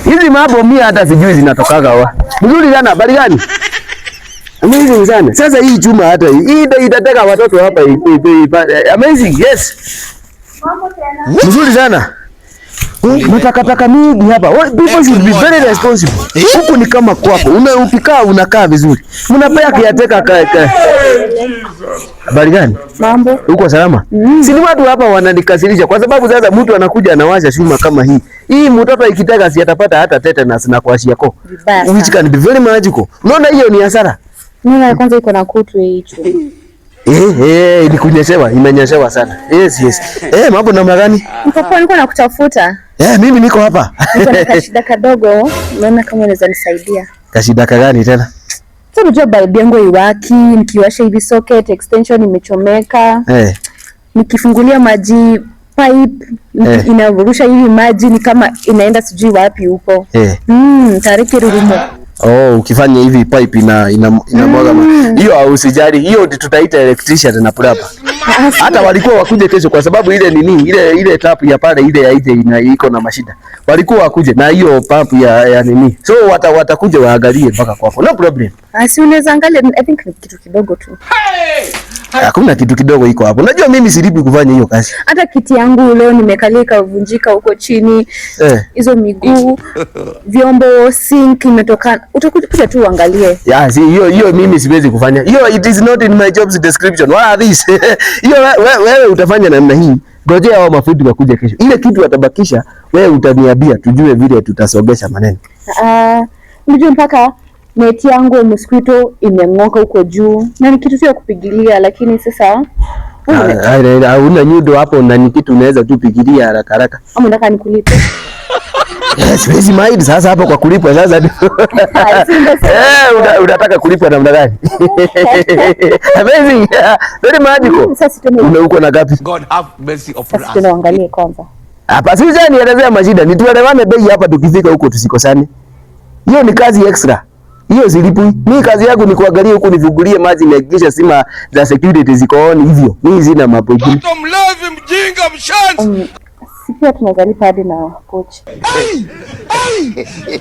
Hizi mambo mimi hata sijui zinatokaga wapi. Mzuri sana, habari gani? Amazing sana. Sasa hii chuma hata hii itateka watoto hapa. Amazing, yes. Mzuri sana. Matakataka mingi hapa. People should be very responsible. Huku ni kama kwako. Unapikaa unakaa vizuri. Mnapea kiateka habari gani? Mambo. Uko salama? Si ni watu hapa wananikasirisha kwa sababu sasa mtu anakuja anawasha shuma kama hii. Hii mtoto ikitaka si atapata hata tetanus na kuashia ko. Which can be very magical. Unaona hiyo ni hasara. Mimi kwanza iko na kutu hicho. Ni kunyeshewa, imenyeshewa sana. Yes. Mambo namna gani? Niko nakutafuta. Mimi niko hapa. Niko na kashida kadogo, naona kama unaweza nisaidia. Kashida gani tena? Sasa unajua bulb yangu iwaki, nikiwasha hivi socket extension imechomeka. Nikifungulia maji pipe inavurusha hivi maji ni kama inaenda sijui wapi huko. Tariki rurumo. Ukifanya hivi pipe inamwaga. Hiyo usijali, hiyo tutaita electrician na plumber. Hata walikuwa wakuje kesho kwa sababu ile ile tap ya pale ile ya iko na mashida. Walikuwa wakuje na hiyo pump ya nini. So watakuja waangalie mpaka kwako. No problem. Si unaweza angalia, I think ni kitu kidogo tu. Hakuna kitu kidogo iko hapo. Unajua mimi silipi kufanya hiyo kazi. Hata kiti yangu leo nimekalika vunjika huko chini. Hizo miguu, vyombo, sink imetoka. Utakuja tu uangalie. Hiyo mimi siwezi kufanya. Hiyo it is not in my job's description. What are these? Hiyo wewe utafanya namna hii. Ngojea hao mafundi wakuje kesho. Ile kitu watabakisha, wewe utaniambia tujue vile tutasogesha maneno. Unajua mpaka neti yangu ya mosquito imeng'oka huko juu. Na ni kitu sio kupigilia lakini sasa una nyundo hapo na ni kitu unaweza tu pigilia haraka. Ama nataka nikulipe. Siwezi mind sasa hapo kwa kulipwa sasa. Unataka kulipwa namna gani? Amazing. Very magical. Uko na gapi? God have mercy upon us. Tunaangalia kwanza. Hapa sisi nielezea mashida. Nituelewane bei hapa tukifika huko tusikosane. Hiyo ni kazi extra. Hiyo silipwi. Mimi kazi yangu ni kuangalia huku nifungulie maji nihakikisha sima za security ziko on hivyo. Mimi sina mambo mengine. Mtu mlevi mjinga mshanzi. Sipia tunazalipa hadi na pochi.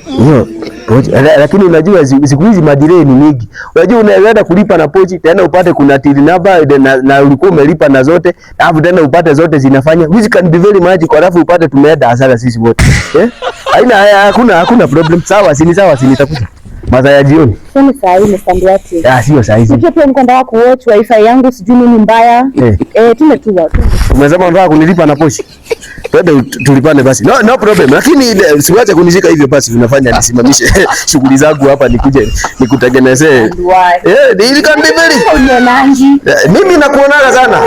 Hiyo pochi. Lakini unajua siku hizi madirei ni mingi. Unajua unaenda kulipa na pochi tena upate kuna till number na ulikuwa umelipa na zote, alafu tena upate zote zinafanya. Which can be very magical, alafu upate tumeenda hasara sisi wote. Hakuna problem. Sawa, sinitakuta. Masaa ya jioni. Sio saa hii msambiati. Sio saa hizi. Sio pia niko nataka kuwatch wifi yangu sijui nini mbaya. Tumetua. Umesema unataka kunilipa na pochi. Twende tulipane basi. No problem. Lakini siwache kunishika hivyo basi unafanya nisimamishe shughuli zangu hapa nikuje nikutengenezee. Ili kan be very. Mimi nakuonaga sana.